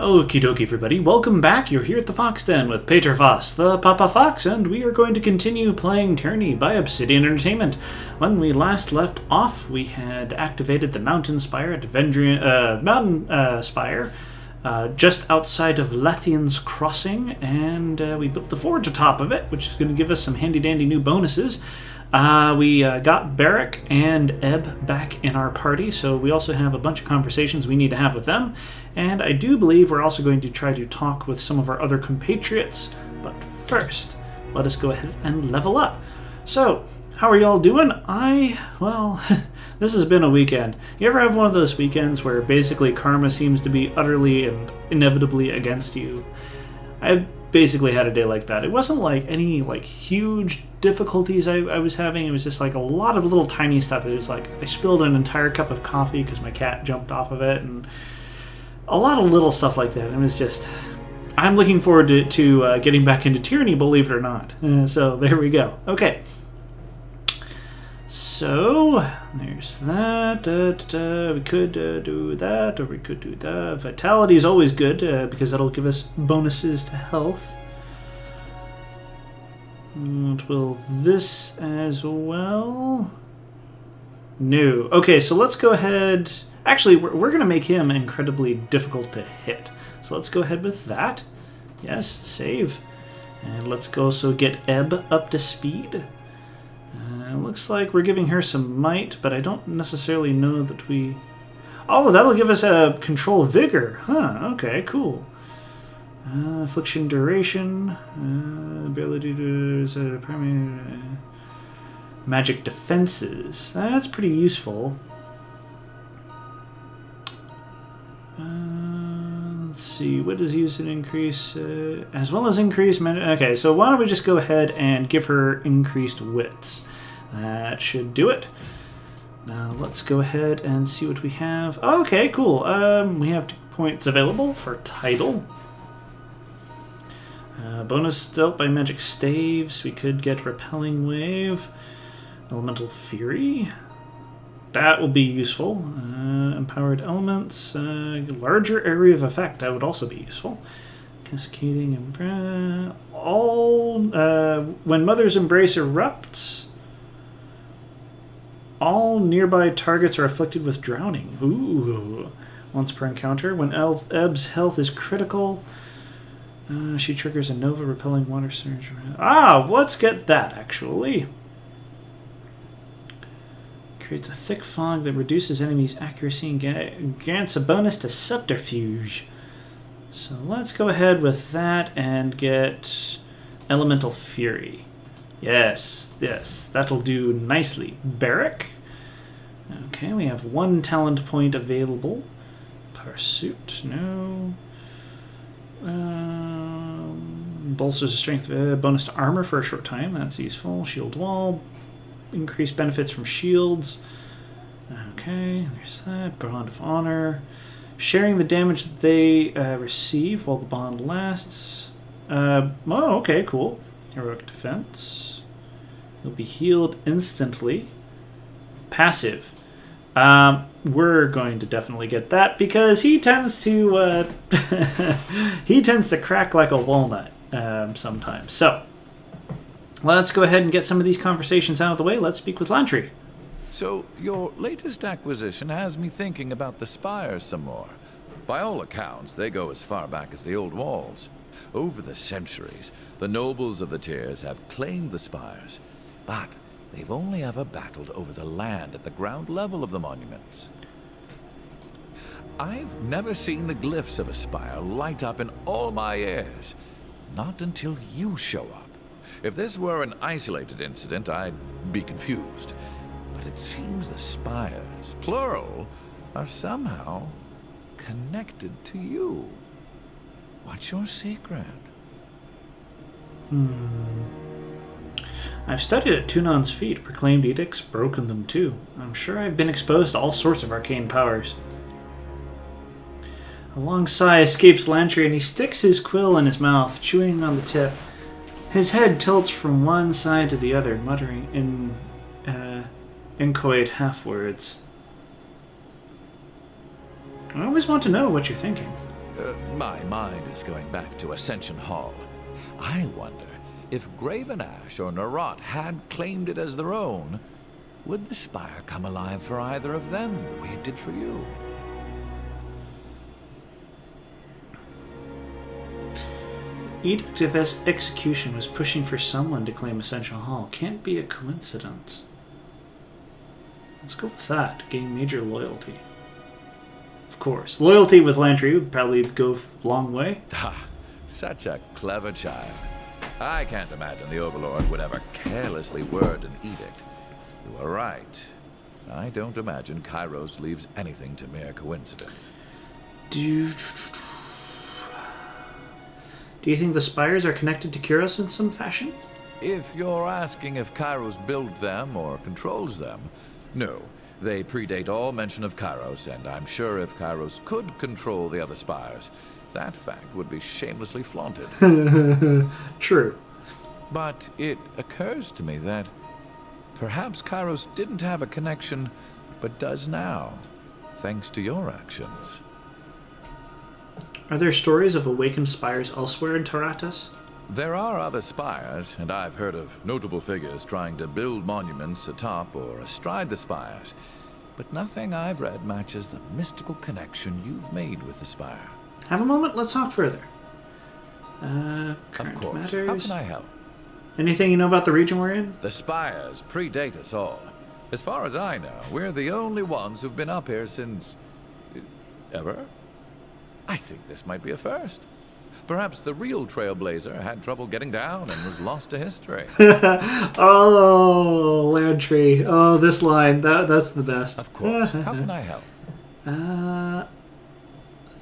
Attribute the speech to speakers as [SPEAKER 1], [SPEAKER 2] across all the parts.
[SPEAKER 1] Okie dokie, everybody. Welcome back. You're here at the Fox Den with Pater Voss, the Papa Fox, and we are going to continue playing Tyranny by Obsidian Entertainment. When we last left off, we had activated the Mountain Spire at Mountain Spire, just outside of Lethian's Crossing, and we built the forge atop of it, which is going to give us some handy-dandy new bonuses. We got Barrick and Eb back in our party, so we also have a bunch of conversations we need to have with them. And I do believe we're also going to try to talk with some of our other compatriots. But first, let us go ahead and level up. So, how are y'all doing? Well, this has been a weekend. You ever have one of those weekends where basically karma seems to be utterly and inevitably against you? I basically had a day like that. It wasn't like any huge difficulties I was having. It was just like a lot of little tiny stuff. It was like I spilled an entire cup of coffee because my cat jumped off of it, and a lot of little stuff like that. It was just, I'm looking forward to getting back into Tyranny, believe it or not. So there we go. Okay. So there's that. We could do that, or we could do that. Vitality is always good because that'll give us bonuses to health. And will this as well? No. Okay, so let's go ahead. Actually, we're going to make him incredibly difficult to hit. So let's go ahead with that. Yes, save. And let's go also get Eb up to speed. Looks like we're giving her some might, but I don't necessarily know that we... Oh, that'll give us a control vigor. Huh, okay, cool. Affliction duration. Ability to... primary... magic defenses. That's pretty useful. Let's see, what does use an increase? As well as increase... Okay, so why don't we just go ahead and give her increased wits. That should do it. Now let's go ahead and see what we have. Okay, cool. We have 2 points available for title. Bonus dealt by magic staves. We could get repelling wave. Elemental fury. That will be useful. Empowered elements. Larger area of effect. That would also be useful. Cascading embrace. When Mother's Embrace erupts, all nearby targets are afflicted with drowning. Ooh. Once per encounter. When Eb's health is critical, she triggers a Nova repelling water surge. Let's get that, actually. Creates a thick fog that reduces enemies' accuracy and grants a bonus to subterfuge. So let's go ahead with that and get Elemental Fury. Yes, that'll do nicely. Barrick. Okay, we have 1 talent point available. Pursuit, no. Bolsters strength, bonus to armor for a short time. That's useful. Shield wall. Increased benefits from shields. Okay, there's that. Bond of honor. Sharing the damage that they receive while the bond lasts. Okay, cool. Heroic defense. You'll be healed instantly. Passive. We're going to definitely get that because he tends to crack like a walnut sometimes. So let's go ahead and get some of these conversations out of the way. Let's speak with Lantry.
[SPEAKER 2] So your latest acquisition has me thinking about the spires some more. By all accounts, they go as far back as the old walls. Over the centuries, the nobles of the tiers have claimed the spires, but they've only ever battled over the land at the ground level of the monuments. I've never seen the glyphs of a spire light up in all my years. Not until you show up. If this were an isolated incident, I'd be confused. But it seems the spires, plural, are somehow connected to you. What's your secret?
[SPEAKER 1] I've studied at Tunon's feet, proclaimed edicts, broken them too. I'm sure I've been exposed to all sorts of arcane powers. A long sigh escapes Lantry, and he sticks his quill in his mouth, chewing on the tip. His head tilts from one side to the other, muttering in inchoate half-words. I always want to know what you're thinking.
[SPEAKER 2] My mind is going back to Ascension Hall. I wonder if Graven Ash or Narot had claimed it as their own, would the spire come alive for either of them the way it did for you?
[SPEAKER 1] Edict of Execution was pushing for someone to claim Ascension Hall. Can't be a coincidence. Let's go with that. Gain major loyalty. Of course. Loyalty with Lantry would probably go a long way.
[SPEAKER 2] Ah, such a clever child. I can't imagine the Overlord would ever carelessly word an edict. You are right. I don't imagine Kairos leaves anything to mere coincidence.
[SPEAKER 1] Do you think the spires are connected to Kyros in some fashion?
[SPEAKER 2] If you're asking if Kairos built them or controls them, no. They predate all mention of Kairos, and I'm sure if Kairos could control the other spires, that fact would be shamelessly flaunted.
[SPEAKER 1] True.
[SPEAKER 2] But it occurs to me that perhaps Kairos didn't have a connection, but does now, thanks to your actions.
[SPEAKER 1] Are there stories of awakened spires elsewhere in Taratas?
[SPEAKER 2] There are other spires, and I've heard of notable figures trying to build monuments atop or astride the spires. But nothing I've read matches the mystical connection you've made with the spire.
[SPEAKER 1] Have a moment, let's talk further.
[SPEAKER 2] Of
[SPEAKER 1] Current
[SPEAKER 2] course.
[SPEAKER 1] matters.
[SPEAKER 2] How can I help?
[SPEAKER 1] Anything you know about the region we're in?
[SPEAKER 2] The spires predate us all. As far as I know, we're the only ones who've been up here since... ever? I think this might be a first. Perhaps the real Trailblazer had trouble getting down and was lost to history.
[SPEAKER 1] Oh, Lantry. Oh, this line. That's the best.
[SPEAKER 2] Of course. How can I help?
[SPEAKER 1] Let's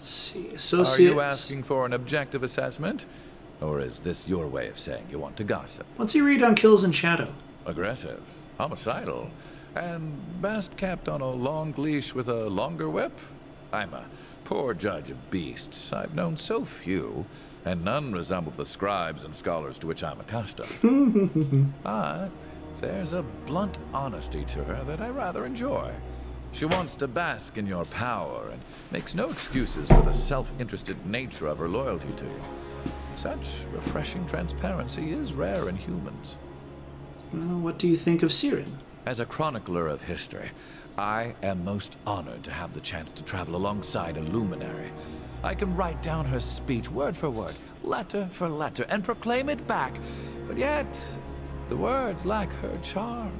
[SPEAKER 1] see. Associates.
[SPEAKER 2] Are you asking for an objective assessment? Or is this your way of saying you want to gossip?
[SPEAKER 1] What's your read on Kills in Shadow?
[SPEAKER 2] Aggressive, homicidal, and best kept on a long leash with a longer whip? I'm a poor judge of beasts. I've known so few, and none resemble the scribes and scholars to which I'm accustomed. But there's a blunt honesty to her that I rather enjoy. She wants to bask in your power and makes no excuses for the self-interested nature of her loyalty to you. Such refreshing transparency is rare in humans.
[SPEAKER 1] Well, what do you think of Sirin?
[SPEAKER 2] As a chronicler of history, I am most honored to have the chance to travel alongside a luminary. I can write down her speech word for word, letter for letter, and proclaim it back. But yet, the words lack her charm.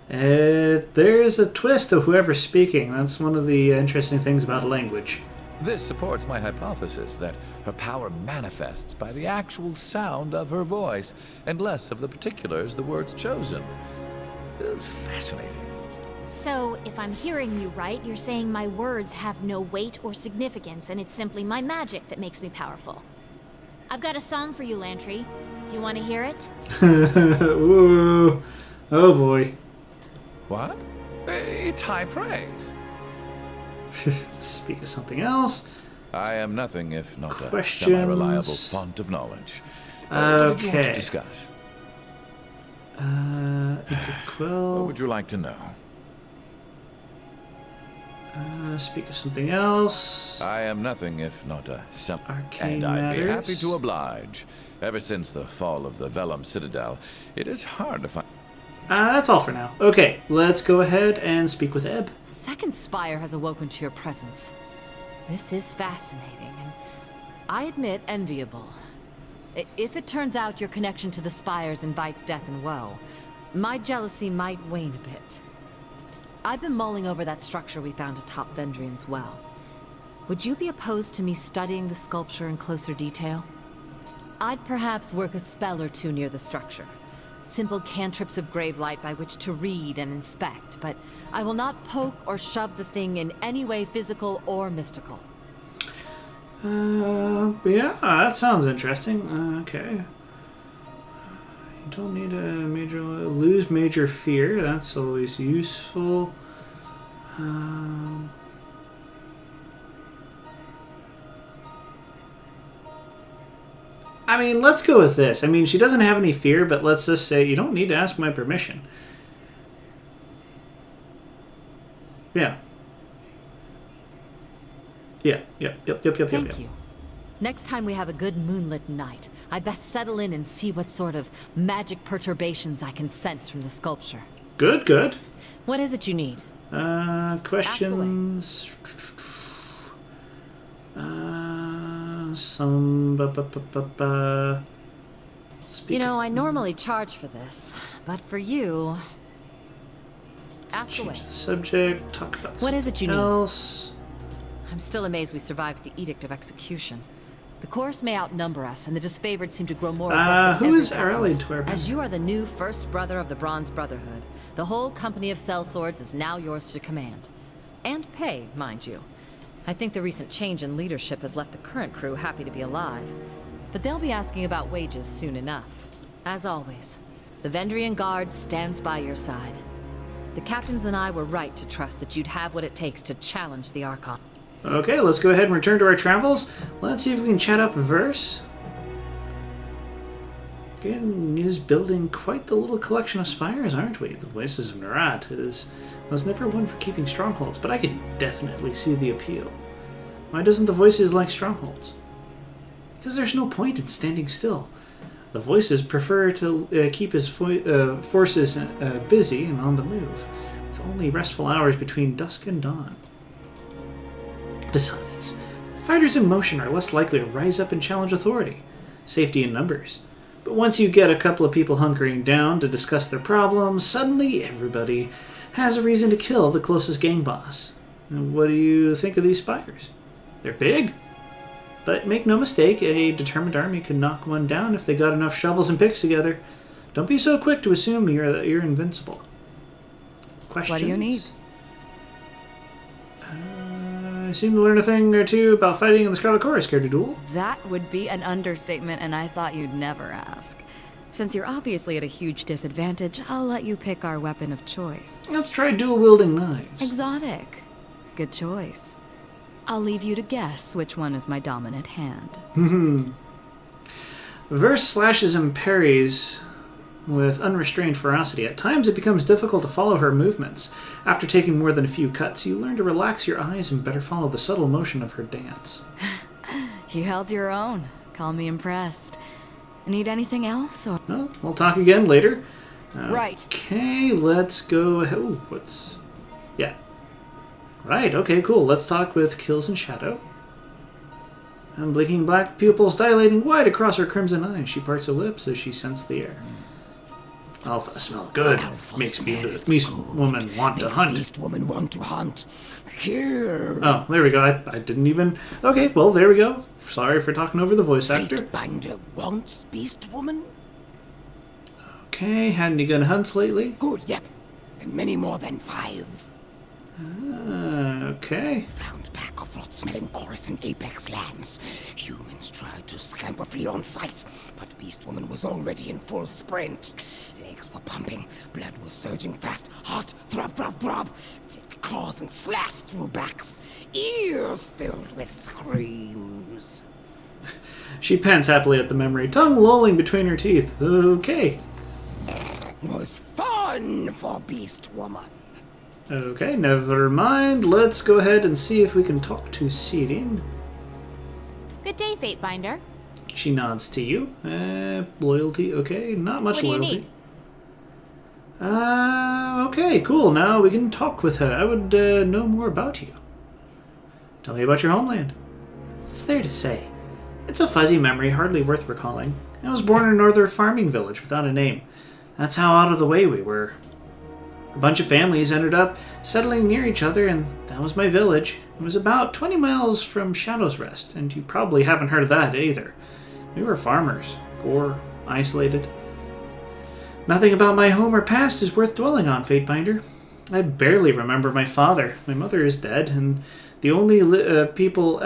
[SPEAKER 1] There's a twist to whoever's speaking. That's one of the interesting things about language.
[SPEAKER 2] This supports my hypothesis that her power manifests by the actual sound of her voice, and less of the particulars the words chosen. It's fascinating.
[SPEAKER 3] So, if I'm hearing you right, you're saying my words have no weight or significance, and it's simply my magic that makes me powerful. I've got a song for you, Lantry. Do you want to hear it?
[SPEAKER 1] Ooh. Oh boy.
[SPEAKER 2] What? It's high praise.
[SPEAKER 1] Speak of something else.
[SPEAKER 2] I am nothing if not
[SPEAKER 1] Questions?
[SPEAKER 2] a semi-reliable font of knowledge. What did you want to discuss?
[SPEAKER 1] Quill.
[SPEAKER 2] What would you like to know?
[SPEAKER 1] Speak of something else.
[SPEAKER 2] I am nothing if not a
[SPEAKER 1] Arcane
[SPEAKER 2] and I'd
[SPEAKER 1] matters.
[SPEAKER 2] be happy to oblige. Ever since the fall of the Vellum Citadel, it is hard to find...
[SPEAKER 1] That's all for now. Okay, let's go ahead and speak with Eb.
[SPEAKER 4] Second Spire has awoken to your presence. This is fascinating, and I admit enviable. If it turns out your connection to the Spires invites death and woe, my jealousy might wane a bit. I've been mulling over that structure we found atop Vendrian's well. Would you be opposed to me studying the sculpture in closer detail? I'd perhaps work a spell or two near the structure. Simple cantrips of gravelight by which to read and inspect, but I will not poke or shove the thing in any way physical or mystical.
[SPEAKER 1] Yeah, that sounds interesting. Okay. You don't need a lose major fear. That's always useful. I mean, let's go with this. I mean, she doesn't have any fear, but let's just say you don't need to ask my permission. Yeah. Yep.
[SPEAKER 4] Thank you. Next time we have a good moonlit night, I'd best settle in and see what sort of magic perturbations I can sense from the sculpture.
[SPEAKER 1] Good.
[SPEAKER 4] What is it you need?
[SPEAKER 1] Questions.
[SPEAKER 4] You know, I normally charge for this, but for you... Ask away.
[SPEAKER 1] Change the subject, talk about
[SPEAKER 4] What is it you
[SPEAKER 1] else.
[SPEAKER 4] I'm still amazed we survived the Edict of Execution. The Chorus may outnumber us, and the disfavored seem to grow more aggressive
[SPEAKER 1] Who
[SPEAKER 4] every
[SPEAKER 1] is our
[SPEAKER 4] crisis.
[SPEAKER 1] allied to our
[SPEAKER 4] As you are the new first brother of the Bronze Brotherhood, the whole company of sellswords is now yours to command. And pay, mind you. I think the recent change in leadership has left the current crew happy to be alive. But they'll be asking about wages soon enough. As always, the Vendrian Guard stands by your side. The captains and I were right to trust that you'd have what it takes to challenge the Archon.
[SPEAKER 1] Okay, let's go ahead and return to our travels. Let's see if we can chat up Verse. Again, is building quite the little collection of spires, aren't we? The Voices of Nerat was never one for keeping strongholds, but I could definitely see the appeal. Why doesn't the Voices like strongholds? Because there's no point in standing still. The Voices prefer to keep his forces busy and on the move, with only restful hours between dusk and dawn. Besides, fighters in motion are less likely to rise up and challenge authority. Safety in numbers. But once you get a couple of people hunkering down to discuss their problems, suddenly everybody has a reason to kill the closest gang boss. And what do you think of these spires? They're big. But make no mistake, a determined army could knock one down if they got enough shovels and picks together. Don't be so quick to assume you're invincible. Questions?
[SPEAKER 5] What do you need?
[SPEAKER 1] I seem to learn a thing or two about fighting in the Scarlet Chorus. Care to duel?
[SPEAKER 5] That would be an understatement, and I thought you'd never ask. Since you're obviously at a huge disadvantage, I'll let you pick our weapon of choice.
[SPEAKER 1] Let's try dual-wielding knives.
[SPEAKER 5] Exotic. Good choice. I'll leave you to guess which one is my dominant hand.
[SPEAKER 1] Verse slashes and parries with unrestrained ferocity. At times it becomes difficult to follow her movements. After taking more than a few cuts, you learn to relax your eyes and better follow the subtle motion of her dance.
[SPEAKER 5] You held your own. Call me impressed. Need anything else? Or...
[SPEAKER 1] Well, we'll talk again later.
[SPEAKER 5] Right.
[SPEAKER 1] Okay, let's go... Ooh, what's... Yeah. Right, okay, cool. Let's talk with Kills and Shadow. And blinking black pupils dilating wide across her crimson eyes. She parts her lips as she scents the air. Alpha smell good. Makes woman want to hunt.
[SPEAKER 6] Beast woman want to hunt. Here.
[SPEAKER 1] Oh, there we go. I didn't even... Okay, well, there we go. Sorry for talking over the voice actor.
[SPEAKER 6] Fatebinder wants beast woman?
[SPEAKER 1] Okay, had any good hunts lately?
[SPEAKER 6] Good, yep. And many more than 5.
[SPEAKER 1] Okay.
[SPEAKER 6] Found pack of rot-smelling chorus in Apex lands. Humans tried to scamper flee on sight, but beast woman was already in full sprint. Legs were pumping, blood was surging fast, heart throb, flicked claws and slashed through backs, ears filled with screams.
[SPEAKER 1] She pants happily at the memory, tongue lolling between her teeth. Okay.
[SPEAKER 6] Was fun for beast woman.
[SPEAKER 1] Okay, never mind. Let's go ahead and see if we can talk to Sirin.
[SPEAKER 3] Good day, Fatebinder.
[SPEAKER 1] She nods to you. Loyalty, okay. Not much
[SPEAKER 3] What do you
[SPEAKER 1] loyalty.
[SPEAKER 3] need?
[SPEAKER 1] Okay, cool. Now we can talk with her. I would know more about you. Tell me about your homeland. What's there to say? It's a fuzzy memory, hardly worth recalling. I was born in a northern farming village without a name. That's how out of the way we were. A bunch of families ended up settling near each other, and that was my village. It was about 20 miles from Shadow's Rest, and you probably haven't heard of that either. We were farmers, poor, isolated. Nothing about my home or past is worth dwelling on, Fatebinder. I barely remember my father. My mother is dead, and the only thing people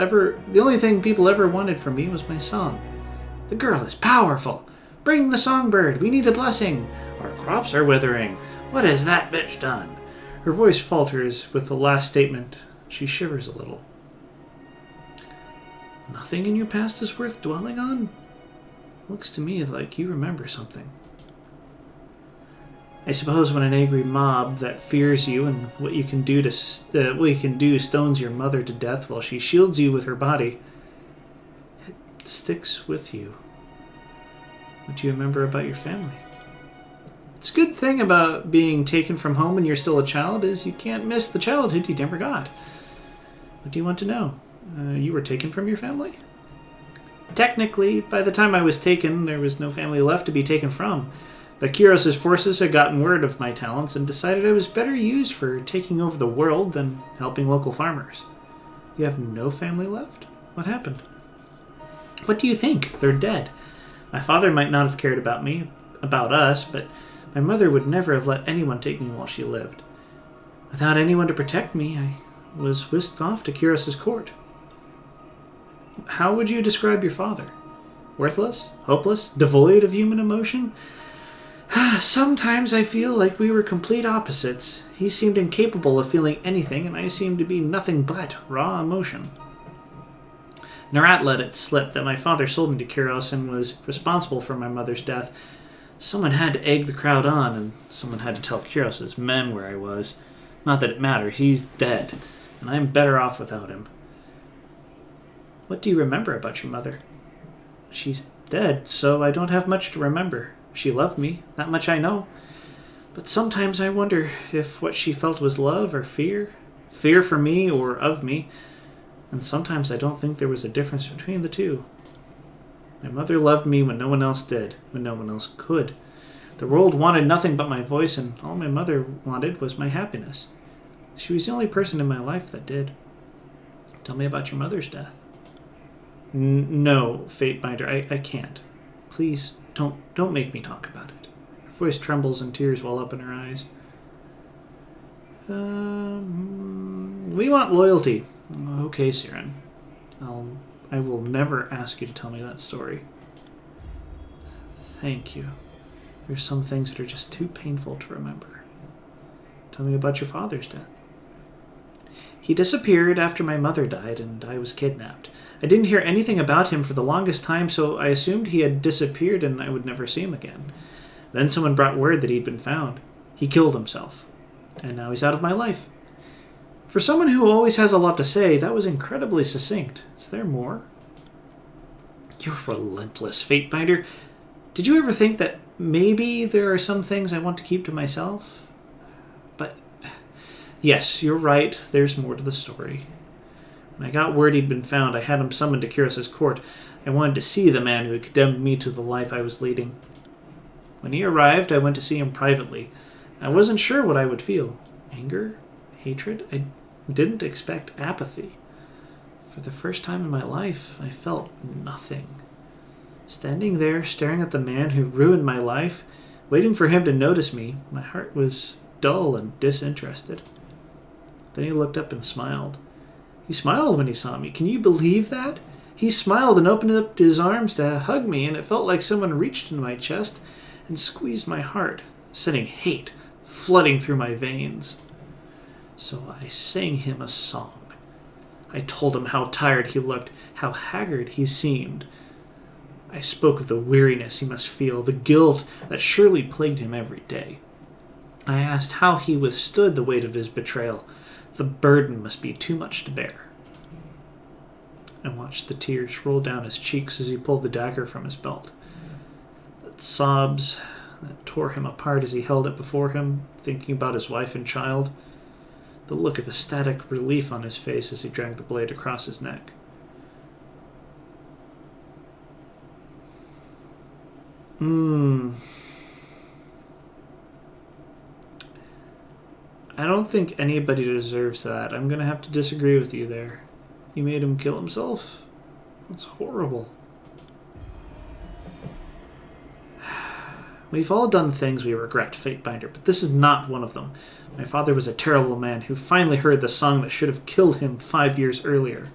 [SPEAKER 1] ever wanted from me was my song. The girl is powerful. Bring the songbird. We need a blessing. Our crops are withering. What has that bitch done? Her voice falters with the last statement. She shivers a little. Nothing in your past is worth dwelling on? Looks to me like you remember something. I suppose when an angry mob that fears you and what you can do stones your mother to death while she shields you with her body, it sticks with you. What do you remember about your family? It's a good thing about being taken from home when you're still a child is you can't miss the childhood you never got. What do you want to know? You were taken from your family? Technically, by the time I was taken, there was no family left to be taken from. But Kyros' forces had gotten word of my talents and decided I was better used for taking over the world than helping local farmers. You have no family left? What happened? What do you think? They're dead. My father might not have cared about us, but my mother would never have let anyone take me while she lived. Without anyone to protect me, I was whisked off to Kyros' court. How would you describe your father? Worthless? Hopeless? Devoid of human emotion? Sometimes I feel like we were complete opposites. He seemed incapable of feeling anything, and I seemed to be nothing but raw emotion. Narat let it slip that my father sold me to Kyros and was responsible for my mother's death. Someone had to egg the crowd on, and someone had to tell Kyros' men where I was. Not that it mattered. He's dead, and I'm better off without him. What do you remember about your mother? She's dead, so I don't have much to remember. She loved me, that much I know. But sometimes I wonder if what she felt was love or fear. Fear for me or of me. And sometimes I don't think there was a difference between the two. My mother loved me when no one else did, when no one else could. The world wanted nothing but my voice, and all my mother wanted was my happiness. She was the only person in my life that did. Tell me about your mother's death. No, Fatebinder, I can't. Please, don't make me talk about it. Her voice trembles and tears well up in her eyes. We want loyalty. Okay, Sirin. I will never ask you to tell me that story. Thank you. There's some things that are just too painful to remember. Tell me about your father's death. He disappeared after my mother died and I was kidnapped. I didn't hear anything about him for the longest time, so I assumed he had disappeared and I would never see him again. Then someone brought word that he'd been found. He killed himself. And now he's out of my life. For someone who always has a lot to say, that was incredibly succinct. Is there more? You're relentless, Fatebinder. Did you ever think that maybe there are some things I want to keep to myself? But yes, you're right. There's more to the story. When I got word he'd been found, I had him summoned to Kyros' court. I wanted to see the man who had condemned me to the life I was leading. When he arrived, I went to see him privately. I wasn't sure what I would feel. Anger? Hatred? I didn't expect apathy. For the first time in my life, I felt nothing. Standing there, staring at the man who ruined my life, waiting for him to notice me, my heart was dull and disinterested. Then he looked up and smiled. He smiled when he saw me. Can you believe that? He smiled and opened up his arms to hug me, and it felt like someone reached into my chest and squeezed my heart, sending hate flooding through my veins. So I sang him a song. I told him how tired he looked, how haggard he seemed. I spoke of the weariness he must feel, the guilt that surely plagued him every day. I asked how he withstood the weight of his betrayal. The burden must be too much to bear. I watched the tears roll down his cheeks as he pulled the dagger from his belt. The sobs that tore him apart as he held it before him, thinking about his wife and child. The look of ecstatic relief on his face as he dragged the blade across his neck. I don't think anybody deserves that. I'm going to have to disagree with you there. You made him kill himself? That's horrible. We've all done things we regret, Fatebinder, but this is not one of them. My father was a terrible man who finally heard the song that should have killed him 5 years earlier.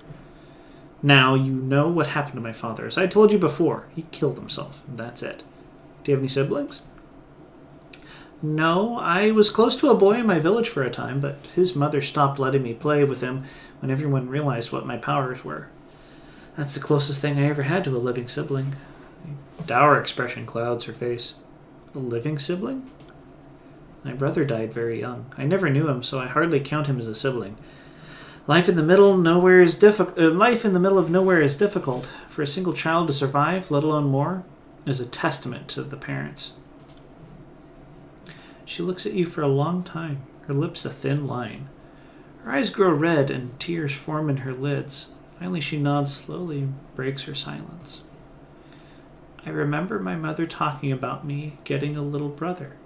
[SPEAKER 1] Now you know what happened to my father. As I told you before, he killed himself, and that's it. Do you have any siblings? No, I was close to a boy in my village for a time, but his mother stopped letting me play with him when everyone realized what my powers were. That's the closest thing I ever had to a living sibling. A dour expression clouds her face. A living sibling? My brother died very young. I never knew him, so I hardly count him as a sibling. Life in the middle of nowhere is difficult. For a single child to survive, let alone more, is a testament to the parents. She looks at you for a long time, her lips a thin line. Her eyes grow red and tears form in her lids. Finally she nods slowly and breaks her silence. I remember my mother talking about me getting a little brother.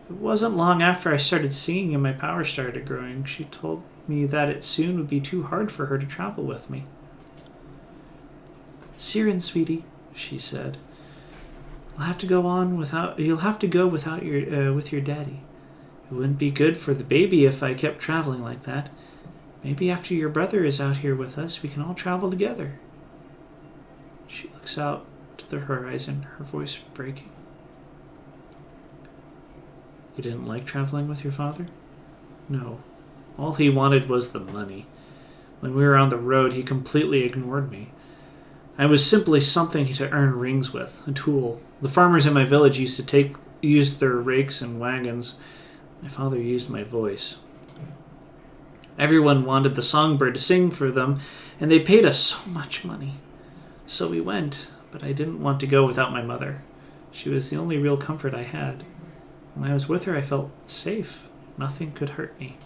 [SPEAKER 1] It wasn't long after I started seeing and my power started growing. She told me that it soon would be too hard for her to travel with me. Sirin, sweetie, she said, you'll have to go without your daddy. It wouldn't be good for the baby if I kept traveling like that. Maybe after your brother is out here with us, we can all travel together. She looks out to the horizon, her voice breaking. You didn't like traveling with your father? No. All he wanted was the money. When we were on the road, he completely ignored me. I was simply something to earn rings with, a tool. The farmers in my village used their rakes and wagons. My father used my voice. Everyone wanted the songbird to sing for them, and they paid us so much money. So we went, but I didn't want to go without my mother. She was the only real comfort I had. When I was with her, I felt safe. Nothing could hurt me.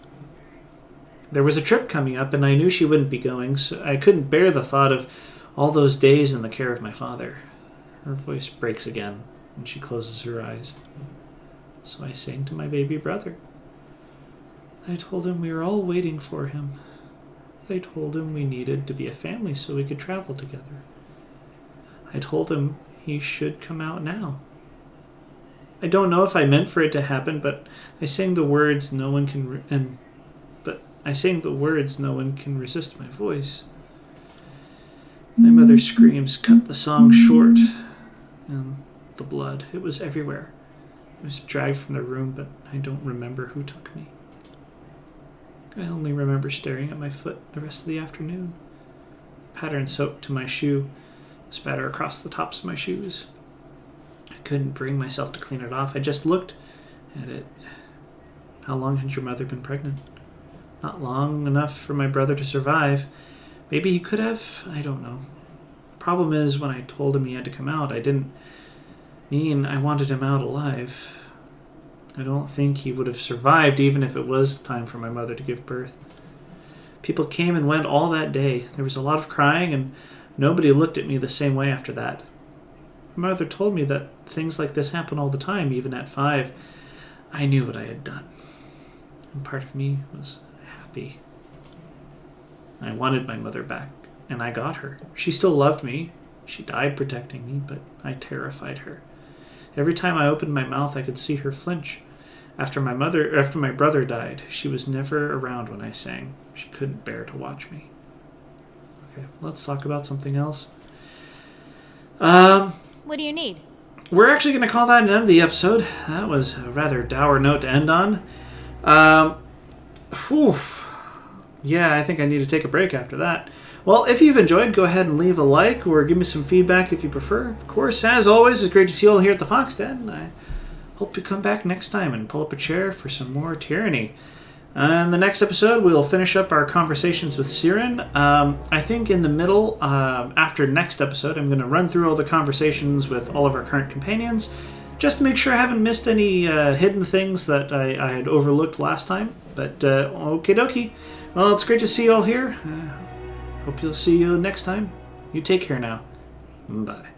[SPEAKER 1] There was a trip coming up, and I knew she wouldn't be going, so I couldn't bear the thought of all those days in the care of my father. Her voice breaks again, and she closes her eyes. So I sang to my baby brother. I told him we were all waiting for him. I told him we needed to be a family so we could travel together. I told him he should come out now. I don't know if I meant for it to happen, but I sang the words no one can resist my voice. My mother's screams cut the song short, and the blood, it was everywhere. I was dragged from the room, but I don't remember who took me. I only remember staring at my foot the rest of the afternoon. Pattern soaked to my shoe, spatter across the tops of my shoes. I couldn't bring myself to clean it off. I just looked at it. How long had your mother been pregnant? Not long enough for my brother to survive. Maybe he could have. I don't know. The problem is, when I told him he had to come out, I didn't mean I wanted him out alive. I don't think he would have survived even if it was time for my mother to give birth. People came and went all that day. There was a lot of crying, and nobody looked at me the same way after that. My mother told me that things like this happen all the time, even at 5. I knew what I had done, and part of me was happy. I wanted my mother back, and I got her. She still loved me. She died protecting me, but I terrified her. Every time I opened my mouth, I could see her flinch. After my brother died, she was never around when I sang. She couldn't bear to watch me. Okay, let's talk about something else.
[SPEAKER 3] What do you need?
[SPEAKER 1] We're actually going to call that an end of the episode. That was a rather dour note to end on. Yeah, I think I need to take a break after that. Well, if you've enjoyed, go ahead and leave a like or give me some feedback if you prefer. Of course, as always, it's great to see you all here at the Fox Den. I hope you come back next time and pull up a chair for some more Tyranny. In the next episode, we'll finish up our conversations with Sirin. I think in the middle, after next episode, I'm going to run through all the conversations with all of our current companions, just to make sure I haven't missed any hidden things that I had overlooked last time. But okie dokie. Well, it's great to see you all here. Hope you'll see you next time. You take care now. Bye.